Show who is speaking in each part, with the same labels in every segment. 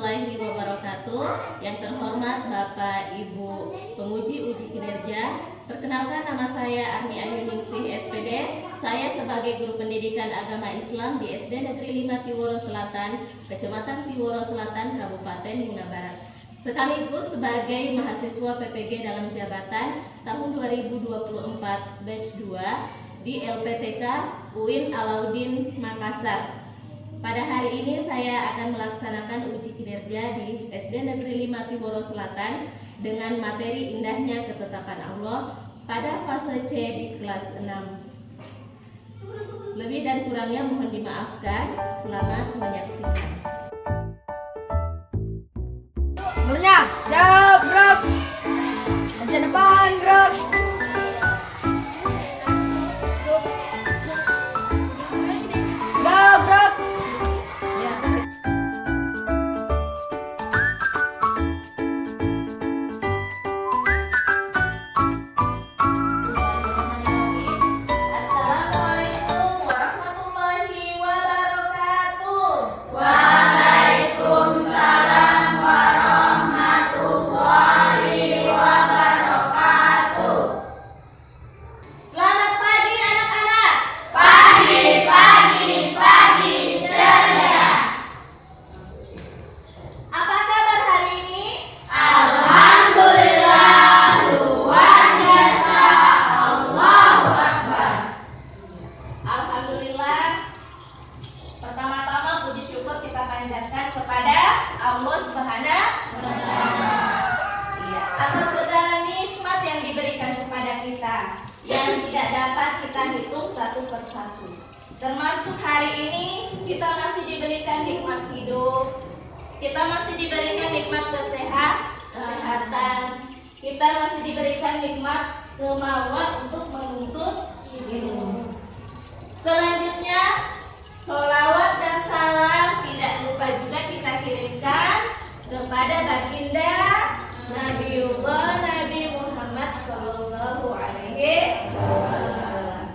Speaker 1: warahmatullahi wabarakatuh. Yang terhormat Bapak Ibu penguji uji kinerja, perkenalkan nama saya Arni Ayuningsih SPD. Saya sebagai guru pendidikan agama Islam di SD Negeri 5 Tiworo Selatan, Kecamatan Tiworo Selatan, Kabupaten Bunga Barat. Sekaligus sebagai mahasiswa PPG dalam jabatan tahun 2024 batch 2 di LPTK UIN Alauddin Makassar. Pada hari ini saya akan melaksanakan uji kinerja di SD Negeri 5 Tiworo Selatan dengan materi indahnya ketetapan Allah pada fase C di kelas 6. Lebih dan kurangnya mohon dimaafkan. Selamat menyaksikan.
Speaker 2: Nomornya, siap, gerak. Aja depan, gerak. Gerak.
Speaker 1: Kepada Allah Subhanahu wa Ta'ala atas segala nikmat yang diberikan kepada kita yang tidak dapat kita hitung satu persatu. Termasuk hari ini kita masih diberikan nikmat hidup, kita masih diberikan nikmat kesehatan, kita masih diberikan nikmat kemauan untuk menuntut ilmu. Selanjutnya, sholawat dan salam tidak lupa juga kita kirimkan kepada baginda Nabiullah Nabi Muhammad Sallallahu Alaihi Wasallam.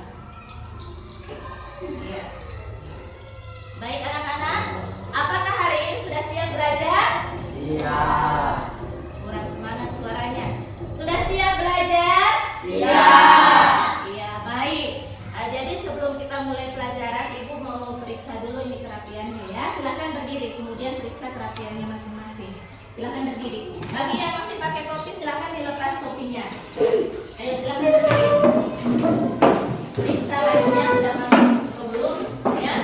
Speaker 1: Ya. Baik anak-anak, apakah hari ini sudah siap belajar?
Speaker 3: Siap.
Speaker 1: Kurang semangat suaranya. Sudah siap belajar?
Speaker 3: Siap.
Speaker 1: Iya, baik. Jadi sebelum kita mulai pelajaran, Ibu mau periksa dulu ini kerapiannya ya. Silakan berdiri, kemudian periksa kerapiannya masing-masing. Silakan berdiri. Bagi yang masih pakai topi, silakan dilepas topinya. Ayo silakan berdiri. Periksa lainnya sudah masuk atau belum? Ya.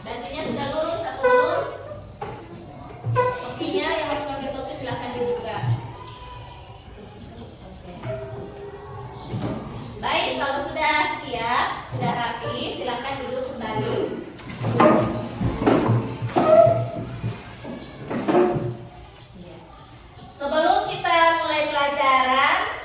Speaker 1: Dasinya sudah lurus atau belum? Topinya yang masih pakai topi silakan dibuka. Oke. Baik, kalau sudah siap, sudah rapi, silakan duduk kembali. Sebelum kita mulai pelajaran,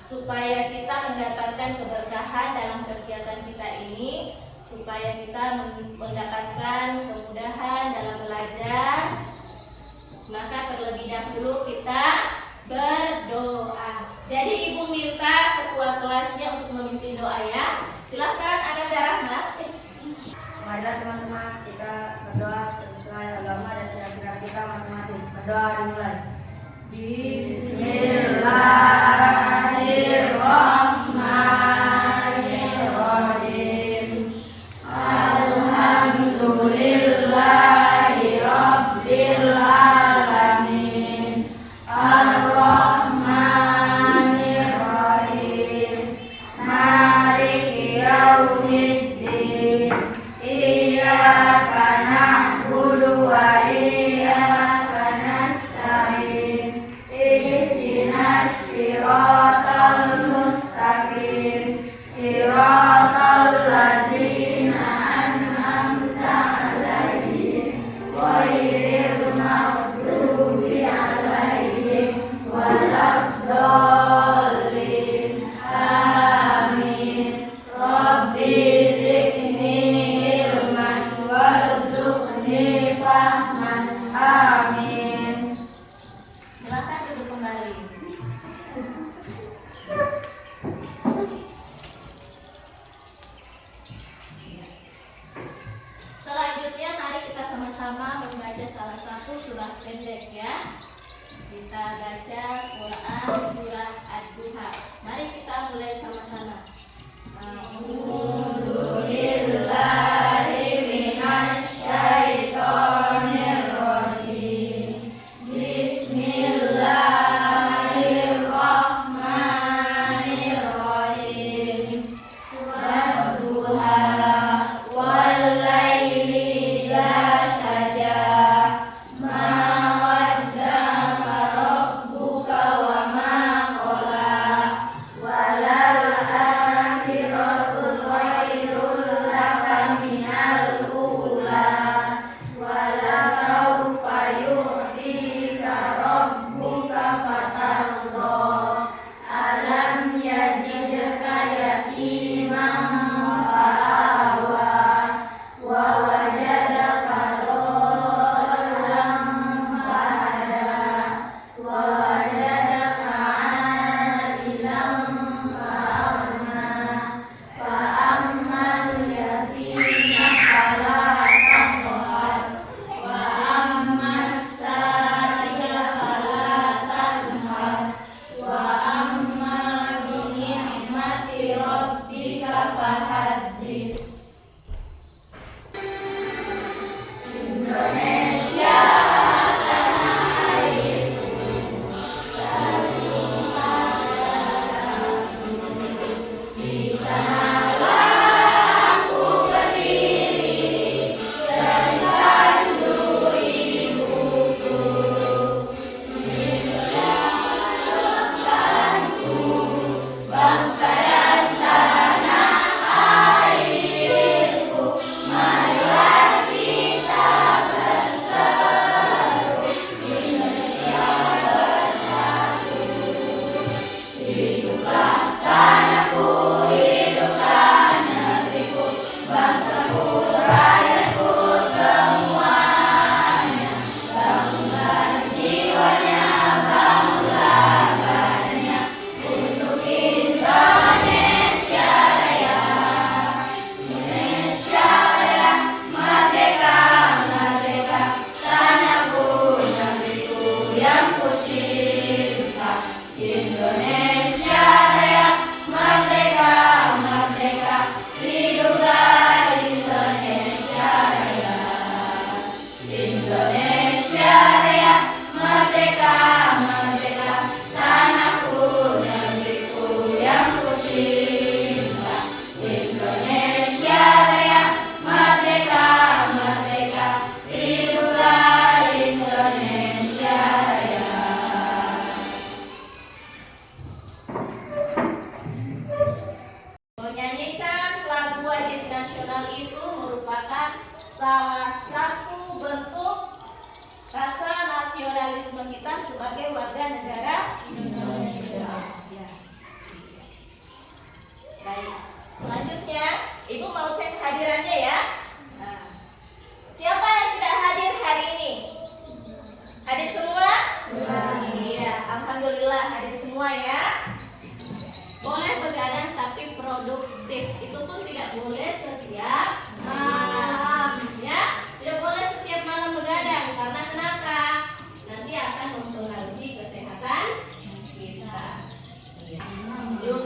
Speaker 1: supaya kita mendapatkan keberkahan dalam kegiatan kita ini, supaya kita mendapatkan kemudahan dalam belajar, maka terlebih dahulu kita berdoa. Jadi Ibu minta ketua kelasnya untuk memimpin doa ya. Silakan Ananda Rahmat.
Speaker 2: Marilah teman-teman kita berdoa sesuai agama dan keyakinan kita masing-masing. Berdoa dimulai. Bismillahirrahmanirrahim. Alhamdulillahi Rabbil Alamin. Ar-Rahmanir-Rahim. Maliki Yaumiddin. Iyyaka na'budu wa iyyaka nasta'in. Ihdinas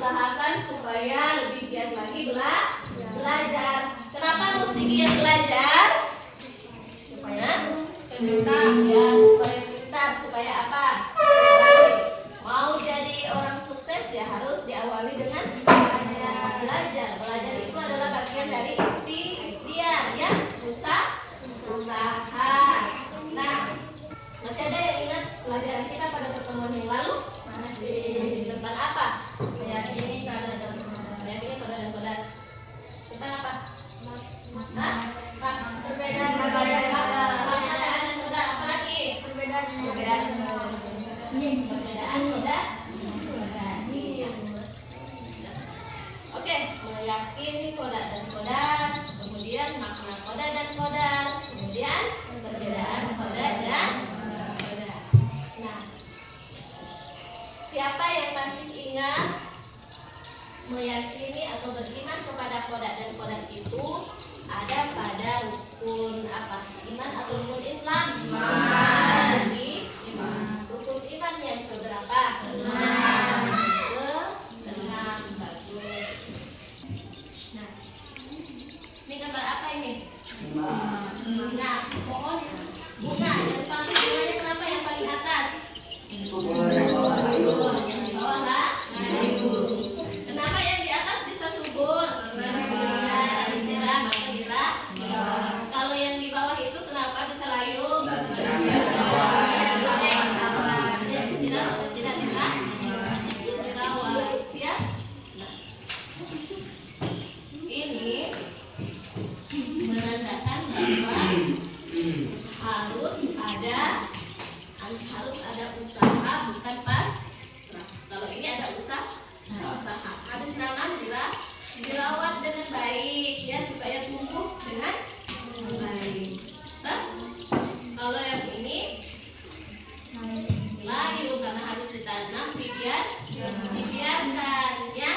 Speaker 1: usahakan supaya lebih giat lagi belajar. Kenapa mesti giat belajar? Supaya pintar. Ya, supaya pintar. Supaya apa? Mau jadi orang sukses ya harus diawali dengan belajar. Belajar itu adalah bagian dari ikhtiar, ya, usaha. Nah, masih ada yang ingat pelajaran kita pada pertemuan yang lalu? Masih. Tentang apa? Meyakini pada dan kodar. Tentang apa?
Speaker 2: Perbedaan
Speaker 1: dan kodar. Apa lagi?
Speaker 2: perbedaan
Speaker 1: Perbedaan kodar. Oke, meyakini kodar dan kodar, kemudian makna kodar dan kodar, kemudian perbedaan kodar dan kodar. Nah, siapa yang masih ingat meyakini atau beriman kepada kodar dan kodar itu ada pada rukun apa? Iman atau rukun Islam? Iman. Rukun iman yang keberapa? Keenam. Bagus. Nah, ini gambar apa ini? Bunga. Pohon. Bunga. Yang satu bunganya kenapa yang paling atas? Subur. Yang di bawah lah. Kenapa yang di atas bisa subur? Kalau yang di bawah itu kenapa bisa layung? Dia disiram atau tidak dirawat, ya? Ini menandakan bahwa harus ada usaha, bukan pas. Kalau ini ada usaha. Habis nanam dirawat dengan baik, ya, supaya tumbuh dengan baik. Nah, kalau yang ini layu karena habis ditanam dibiarkan, ya.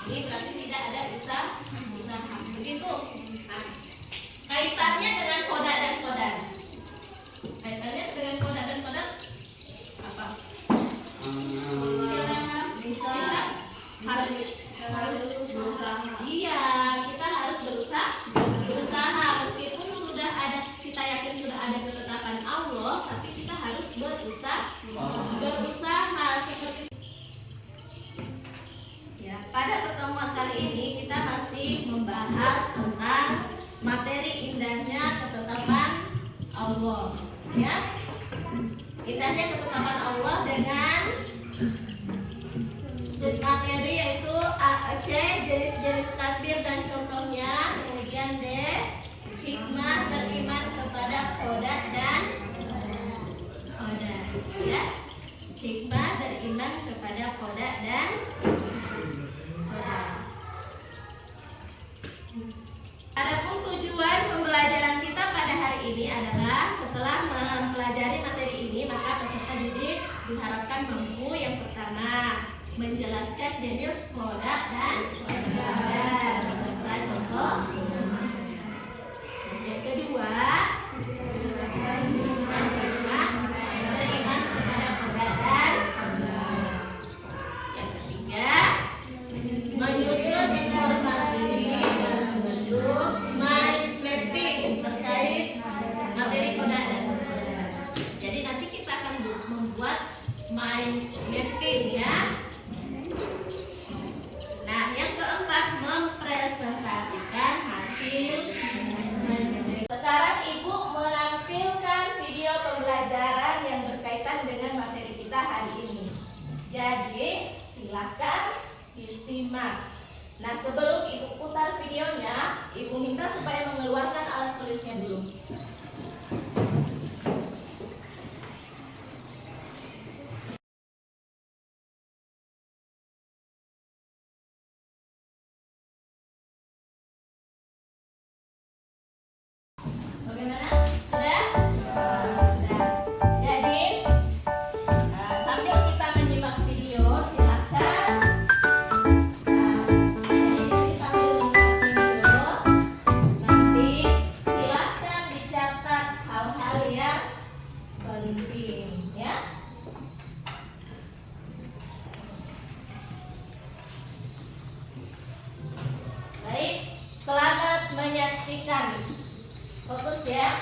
Speaker 1: Ini berarti tidak ada usaha. Begitu. Nah, kaitannya dengan kodar dan kodar. Kaitannya dengan kodar dan kodar apa? Kita harus berusaha. Iya, kita harus berusaha meskipun sudah ada, kita yakin sudah ada ketetapan Allah, tapi kita harus berusaha seperti ya. Pada pertemuan kali ini kita masih membahas tentang materi indahnya ketetapan Allah, ya. Indahnya ketetapan Allah dengan submateri yaitu A, C, jenis-jenis takdir dan contohnya, kemudian D, hikmah beriman kepada kodar dan kodar, ya. Hikmah beriman kepada kodar dan kodar. Adapun tujuan pembelajaran kita pada hari ini adalah setelah mempelajari materi ini, maka peserta didik diharapkan mampu yang pertama menjelaskan jenis kodar dan kodar beserta contoh. Yang kedua, beriman kepada kodar dan kodar. Yang ketiga, menyusun informasi dalam bentuk mind mapping terkait materi kodar dan kodar. Jadi nanti kita akan membuat mind mapping, ya. Nah, yang keempat, mempresentasikan hasil. Sekarang Ibu menampilkan video pembelajaran yang berkaitan dengan materi kita hari ini. Jadi, silakan disimak. Nah, sebelum Ibu putar videonya, Ibu minta supaya mengeluarkan alat tulisnya dulu. Bagaimana? Sudah? Sudah. Jadi, sambil kita menyimak video, silakan. Jadi sambil menyimak video, nanti silakan bicara saksikan. Fokus ya.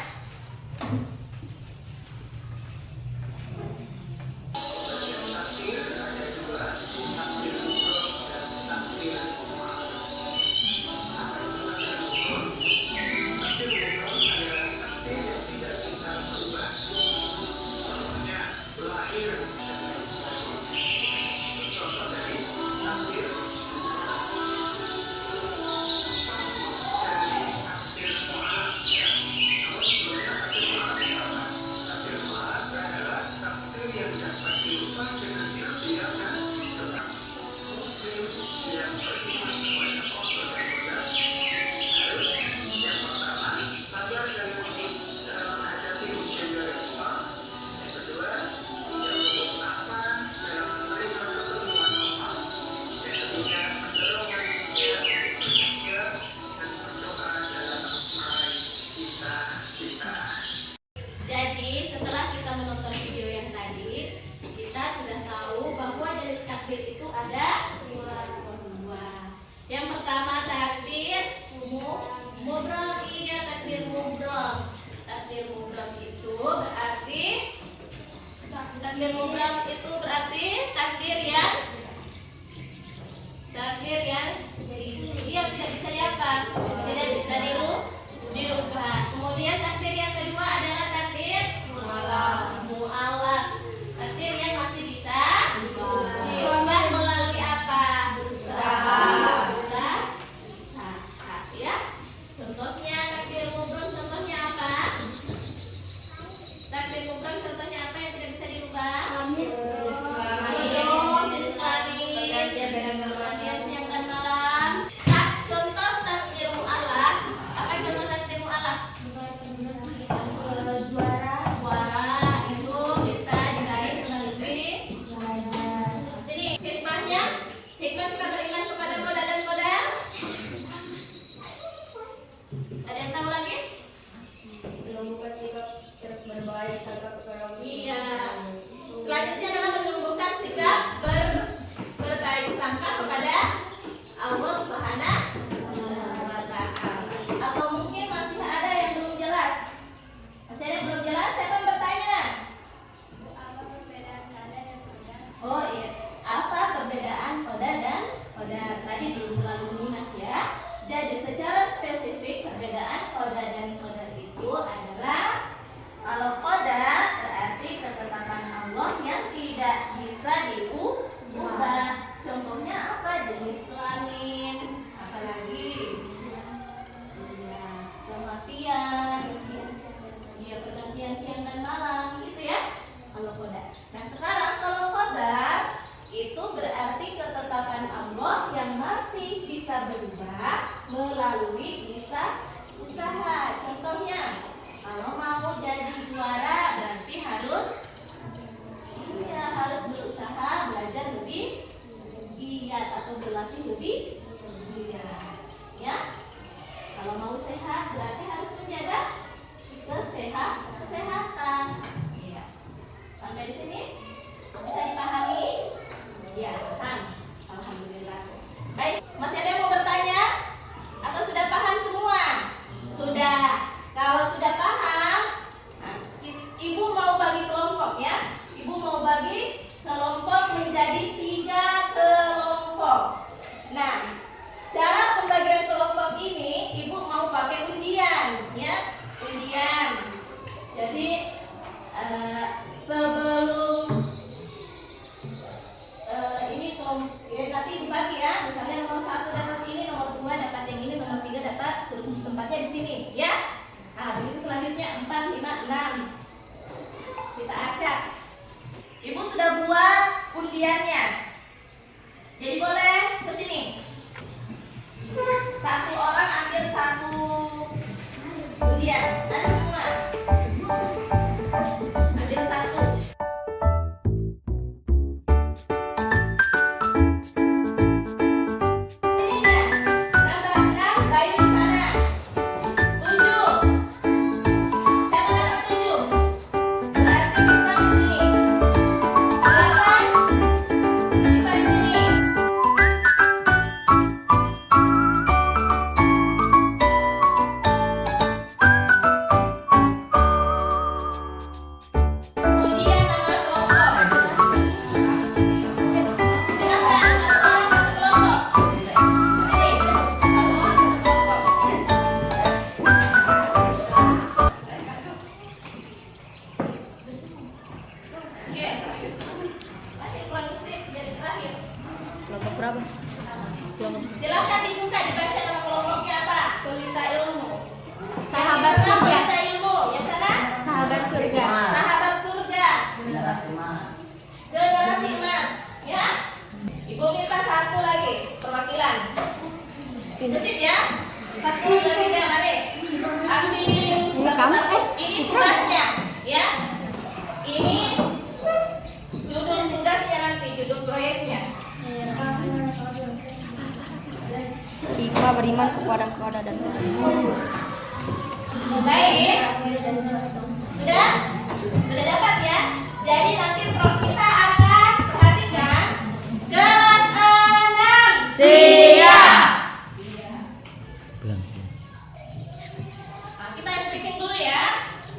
Speaker 1: Jadi setelah kita menonton video yang tadi, kita sudah tahu bahwa jenis takbir itu ada dua. Yang pertama takbir mubrom, iya takbir mubrom. Takbir mubrom itu berarti takbir yang iya tidak bisa diapa, tidak bisa dirubah. Kemudian takbir yang kedua adalah takbir mu'allaq. Takbir yang masih bisa dirubah melalui apa? Usaha ya. Contohnya takbir mubrom, contohnya apa? Takbir mubrom contohnya apa yang tidak bisa dirubah? Jenis kelamin, pergantian siang dan malam. Contoh takbir mu'allaq. Apa contoh takbir mu'allaq? Suara itu bisa ditarik melalui sini. Hikmah kita beriman kepada qada dan qadar. Ada yang tahu lagi?
Speaker 2: Menumbuhkan sikap berbaik serta keperawatan.
Speaker 1: Iya. Selanjutnya adalah menumbuhkan sikap berbaik sangka kepada Allah Subhanahu wa Ta'ala. Atau mungkin masih ada yang belum jelas? Masih ada yang belum jelas? Siapa yang bertanya? Oh iya, apa perbedaan qada dan qadar? Tadi belum terlalu menyimak ya. Jadi secara spesifik perbedaan qada dan qadar itu adalah kalau qada berarti ketetapan Allah yang tidak bisa diubah. Contohnya apa? Jenis kelamin, apalagi kematian, pergantian siang dan malam, gitu ya. Kalau qada. Nah sekarang kalau qadar itu berarti ketetapan Allah yang masih bisa berubah melalui usaha. Contohnya, kalau mau jadi juara berarti harus berusaha, belajar lebih giat atau berlatih lebih giat. Ya. Kalau mau sehat berarti harus menjaga kesehatan. Ya. Sampai di sini bisa dipahami? Ya, paham. Alhamdulillah. Baik, masih ada yang mau bertanya? Atau sudah paham semua? Sudah. Kalau sudah paham, nah, ibu mau bagi kelompok ya. Ibu mau bagi kelompok menjadi 3 kelompok. Nah, cara pembagian kelompok ini ibu mau pakai undian ya. Undian. Jadi sebelum ini nanti dibagi ya. Misalnya nomor 1 dapat ini, nomor 2 dapat yang ini, nomor 3 dapat tempatnya di sini ya. Nah, begitu selanjutnya 4, 5, 6. Kita acak. Ibu sudah buat undiannya. Jadi boleh ke sini. Satu orang ambil 1 undian. Ada semua. Ambil 1.
Speaker 2: berapa?
Speaker 1: Silakan dibuka, dibaca nama kelompoknya apa?
Speaker 4: Pelita ilmu.
Speaker 1: Sahabat surga. Pelita ilmu. Yang sana?
Speaker 4: Sahabat surga.
Speaker 1: Sahabat surga.
Speaker 3: Generasi emas.
Speaker 1: Generasi emas. Ya. Ibu minta satu lagi perwakilan. Gesit ya. 1, 2, 3, mari. Ambil satu-satu. Ini tugasnya, ya. Ini judul tugasnya nanti, judul proyeknya.
Speaker 2: Hikmah beriman kepada dan
Speaker 1: Baik. Sudah? Sudah dapat ya? Jadi nanti kita akan perhatikan kelas 6.
Speaker 2: Siap.
Speaker 1: Nah, kita speaking dulu ya.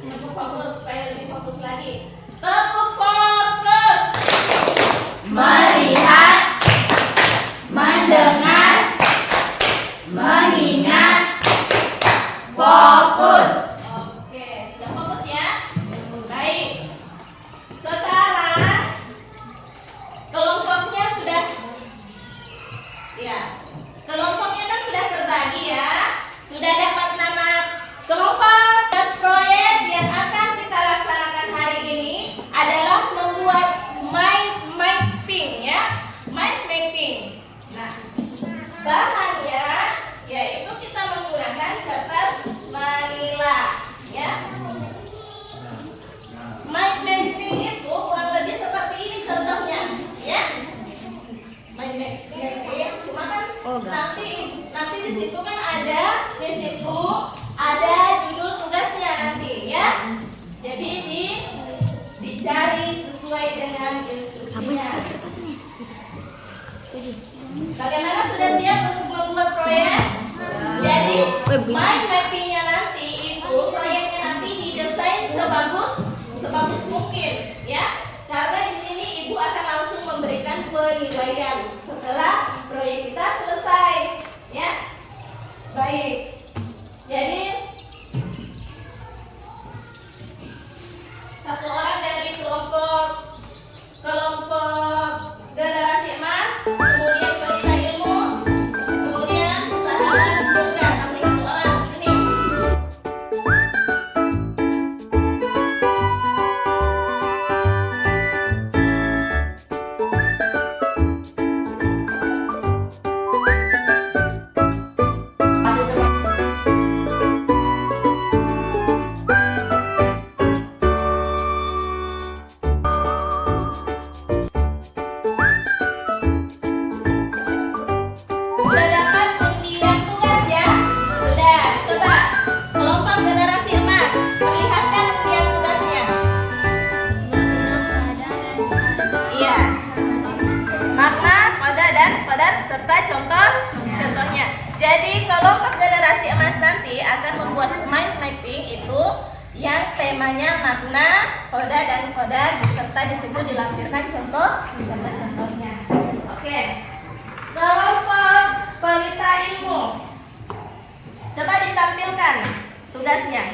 Speaker 1: Tepuk fokus supaya lebih fokus lagi. Tepuk fokus.
Speaker 4: Melihat, mendengar, mengingat, fokus.
Speaker 1: Oke, sudah fokus ya? Baik. Sekarang kelompoknya sudah, ya, kelompoknya kan sudah terbagi ya. Sudah dapat nama kelompok. Tugas proyek yang akan kita laksanakan hari ini adalah membuat mind mapping ya, mind mapping. Nah, bahannya yaitu kita menggunakan kertas manila ya. Mind mapping itu kurang lebih seperti ini contohnya ya. Mind mapping cuma kan nanti di situ kan ada judul tugasnya nanti ya. Jadi dicari sesuai dengan instruksinya. Bagaimana, sudah siap untuk membuat proyek? Jadi mind mappingnya nanti itu proyeknya nanti didesain sebagus mungkin ya. Karena di sini ibu akan langsung memberikan penilaian setelah proyek kita selesai ya. Baik. Jadi satu orang dari kelompok generasi emas, kemudian pelita ilmu, kemudian sahabat surga, sampai satu orang sini. Sudah dapat undian tugas ya? Sudah. Coba kelompok generasi emas, perlihatkan undian tugasnya. Iya. Makna, koda dan kodar serta contohnya. Jadi kelompok generasi emas nanti akan membuat mind mapping itu yang temanya makna, koda dan kodar serta di situ dilampirkan contohnya. Oke. Kelompok pelita ilmu, coba ditampilkan tugasnya.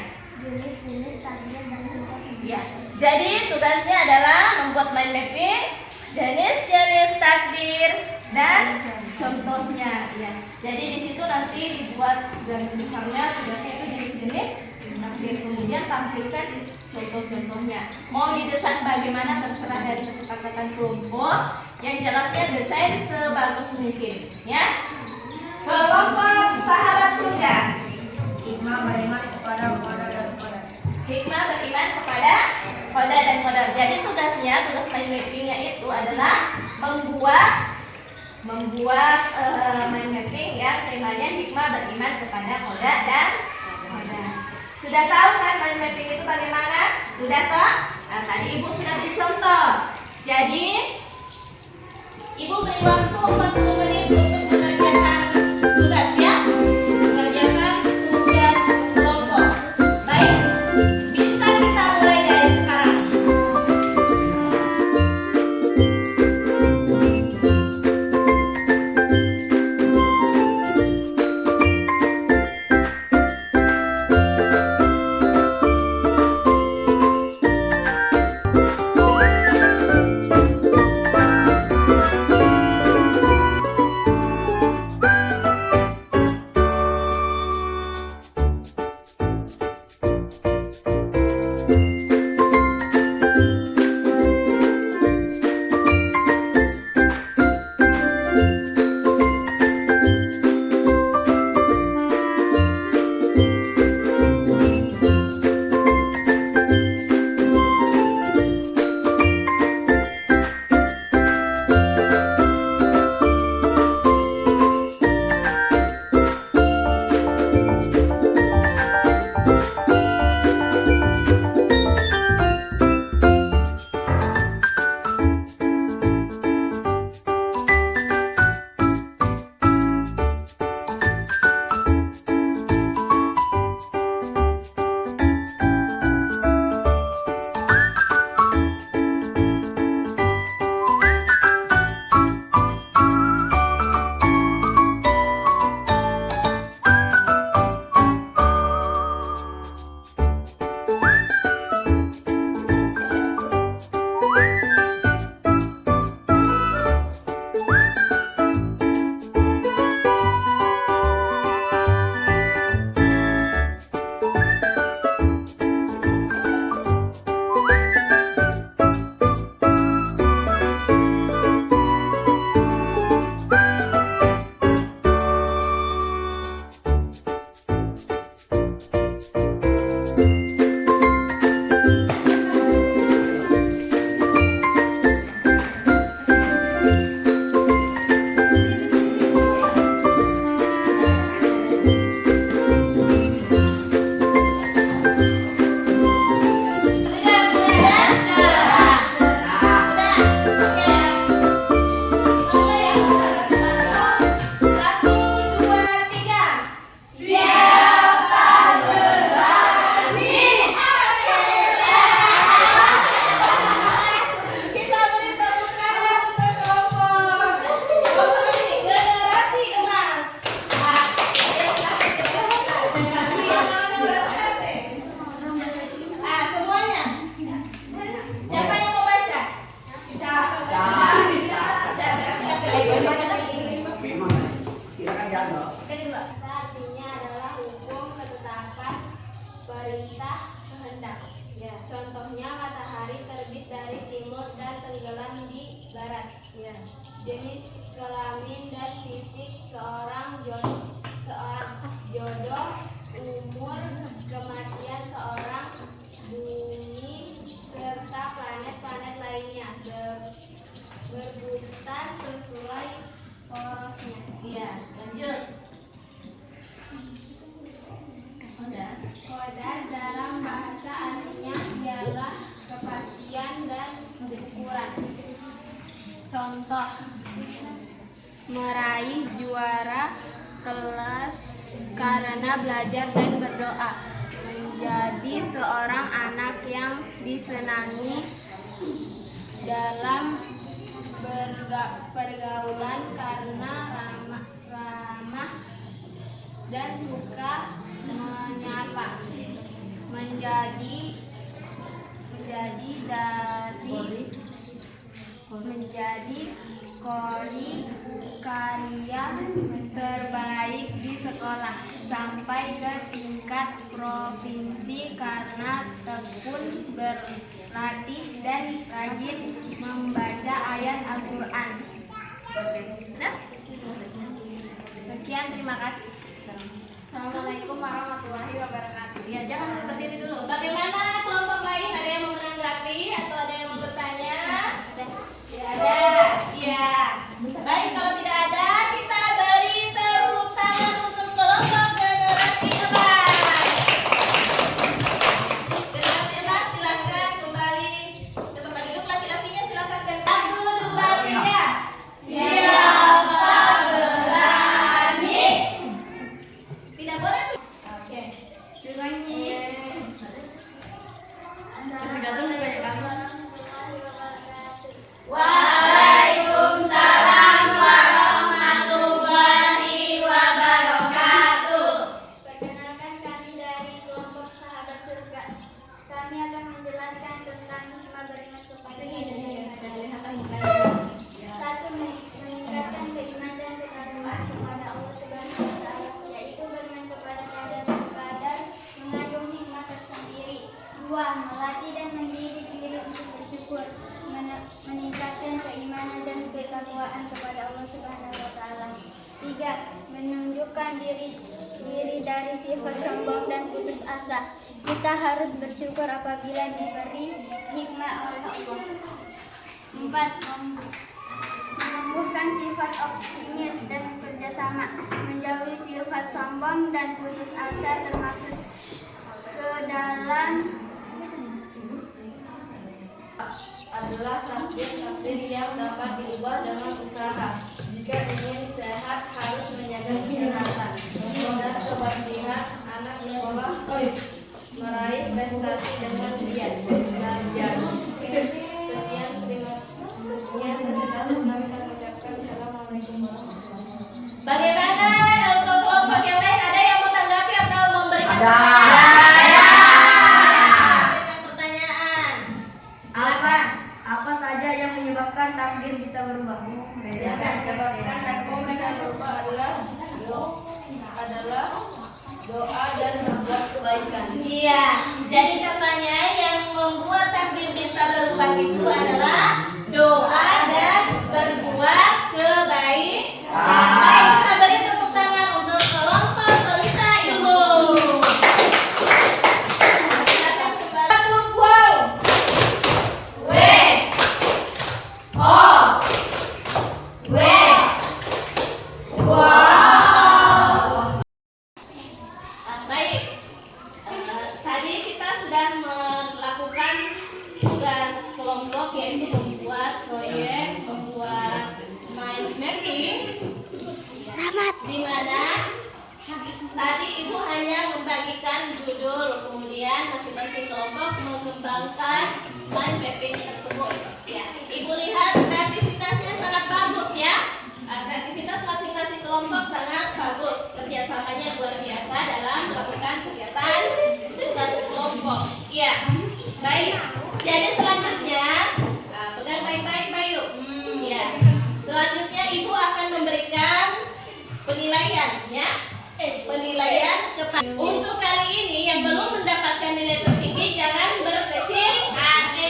Speaker 1: Ya, jadi tugasnya adalah membuat mind mapping, jenis-jenis takdir dan contohnya. Ya, jadi di situ nanti dibuat garis besarnya tugasnya itu jenis-jenis takdir, kemudian tampilkan di contoh-contohnya. Mau didesain bagaimana terserah dari kesepakatan kelompok. Yang jelasnya desain sebagus mungkin, ya. Kelompok sahabat surga.
Speaker 2: Hikmah beriman kepada dan kodar.
Speaker 1: Hikmah beriman kepada koda dan kodar. Jadi tugas mind mappingnya itu adalah membuat mind mapping yang temanya hikmah beriman kepada koda dan kodar. Sudah tahu kan mind mapping itu bagaimana? Sudah tahu? Nah, tadi ibu sudah beri contoh. Jadi ibu beri waktu 40 menit untuk mengerjakan tugas ya. Mengerjakan tugas kelompok. Baik, bisa kita mulai dari sekarang.
Speaker 4: kelamin dan fisik seorang jodoh, umur, kematian seorang, bumi, serta planet-planet lainnya berebutan sesuai porosnya.
Speaker 1: Iya, lanjut.
Speaker 4: Kodar dalam bahasa aslinya ialah kepastian dan ukuran. Contoh: meraih juara kelas karena belajar dan berdoa, menjadi seorang anak yang disenangi dalam pergaulan karena ramah dan suka menyapa, menjadi kori karya terbaik di sekolah sampai ke tingkat provinsi karena tekun berlatih dan rajin membaca ayat Al-Quran.
Speaker 1: Sudah?
Speaker 4: Sekian, terima kasih. Assalamualaikum warahmatullahi wabarakatuh.
Speaker 1: Ya, jangan berdiri dulu. Bagaimana kelompok lain? Ada yang mau menanggapi atau ada yang mau bertanya? Tidak ada. Iya. Baik, kalau tidak ada, kita beri tepuk tangan untuk kelompok generasi emas. Generasi emas, silakan kembali ke tempat duduk. Laki-lakinya silakan ke 1, 2, 3. Siapa berani? Tidak boleh tuh.
Speaker 4: Oke. Nyanyi. Masih gatel nih banyak kamu.
Speaker 1: Waalaikumsalam warahmatullahi wabarakatuh.
Speaker 4: Perkenalkan, kami dari kelompok Sahabat Surga. Kami akan menjelaskan tentang hikmah beriman kepada Satu, meningkatkan keimanan dan ketakwaan kepada Allah Subhanahu wa Ta'ala, yaitu beriman kepada qadar dan qadar mengandung hikmah tersendiri. 2, melatih dan mendidik diri untuk bersyukur, meningkatkan keimanan dan ketakwaan kepada Allah Subhanahu wa Ta'ala. 3, menunjukkan diri dari sifat sombong dan putus asa. Kita harus bersyukur apabila diberi hikmah oleh Allah. 4, menumbuhkan sifat optimis dan kerjasama, menjauhi sifat sombong dan putus asa, termasuk ke dalam
Speaker 2: adalah takdir yang dapat diubah dengan usaha. Jika ingin sehat harus menjaga kesehatan dan kebersihan anak sekolah, meraih prestasi dengan giat belajar. Sekian, kesempatan kami mengucapkan assalamualaikum warahmatullahi wabarakatuh.
Speaker 1: Bagaimana untuk kelompok yang lain? Ada yang mau tanggapi atau memberikan
Speaker 3: Ada.
Speaker 1: pertanyaan?
Speaker 2: Apa saja yang menyebabkan takdir bisa berubah? Yang menyebabkan takdir bisa berubah adalah doa dan berbuat kebaikan.
Speaker 1: Iya, jadi katanya yang membuat takdir bisa berubah itu adalah doa dan berbuat kebaikan. Baik, kita beri tepuk tangan untuk kelompok Pelita Ilmu. Silakan kembali. Baik, tadi kita sudah melakukan tugas kelompok, yaitu membuat proyek, membuat mind mapping, di mana tadi Ibu hanya membagikan judul, kemudian masing-masing kelompok mengembangkan mind mapping tersebut. Ya, Ibu lihat kreativitasnya sangat bagus ya. Kreativitas masing-masing kelompok sangat bagus, kerjasamanya luar biasa dalam melakukan kegiatan tugas kelompok. Ya, baik. Jadi selanjutnya, pegang baik-baik Bayu. Ya, selanjutnya Ibu akan memberikan penilaian, ya. Penilaian kepada. Untuk kali ini yang belum mendapatkan nilai tertinggi jangan berkecil hati.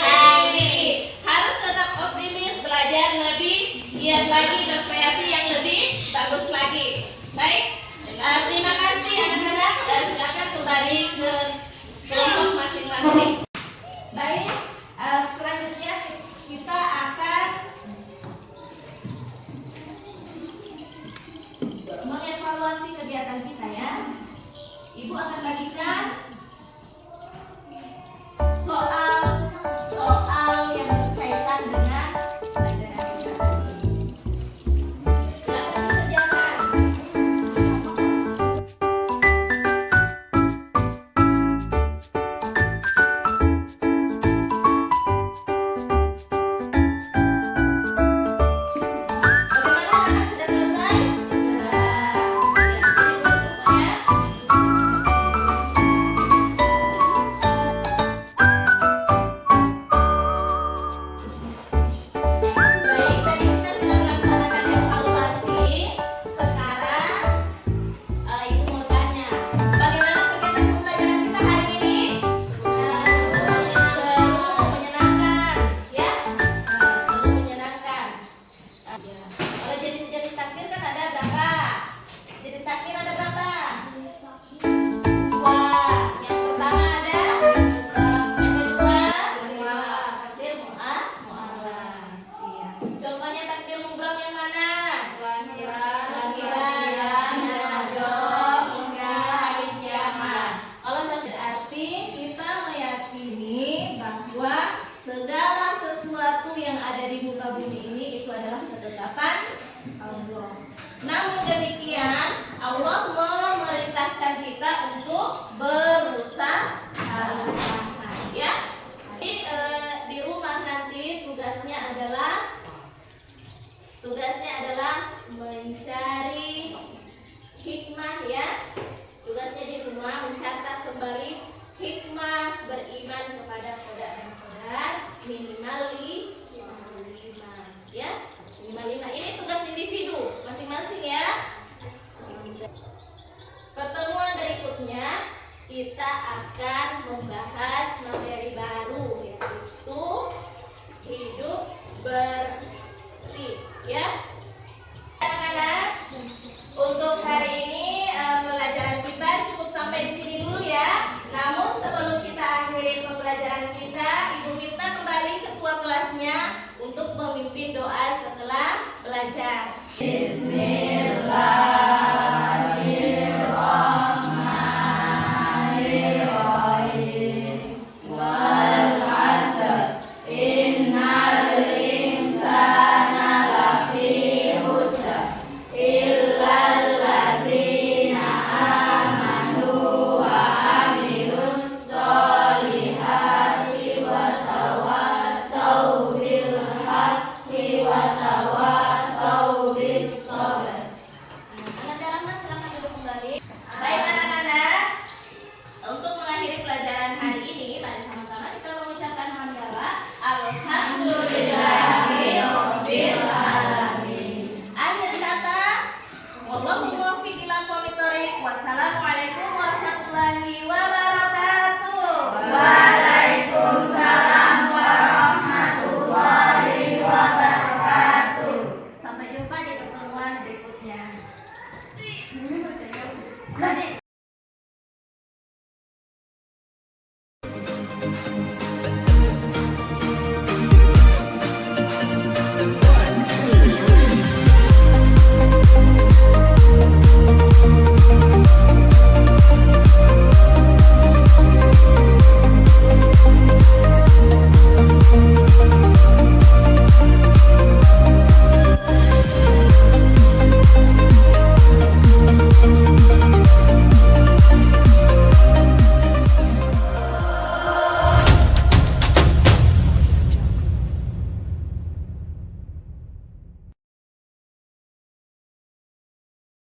Speaker 1: Harus tetap optimis, belajar lebih giat lagi, berkreasi pelajaran kita ya. Ibu akan bagikan soal yang berkaitan dengan pelajaran kita tadi. Silakan dikerjakan. Bagaimana anak sudah selesai? Ya, ini dulu ya. Baik, tadi kita sudah melaksanakan evaluasi. Sekarang Ibu mau tanya, bagaimana kegiatan pembelajaran kita hari ini? Seru, menyenangkan, ya? Seru, menyenangkan. Ya. Kalau jenis-jenis takdir kan ada berapa? Jenis takdir ada berapa? Dua. Yang pertama ada? Yang kedua? Takdir mu'alah. Iya. Contohnya takdir mubram yang mana? Kalau contoh berarti kita meyakini bahwa segala sesuatu yang ada di muka bumi ini itu adalah ketetapan Allah. Namun demikian, Allah memerintahkan kita untuk berusaha, ya. Jadi di rumah nanti tugasnya adalah mencari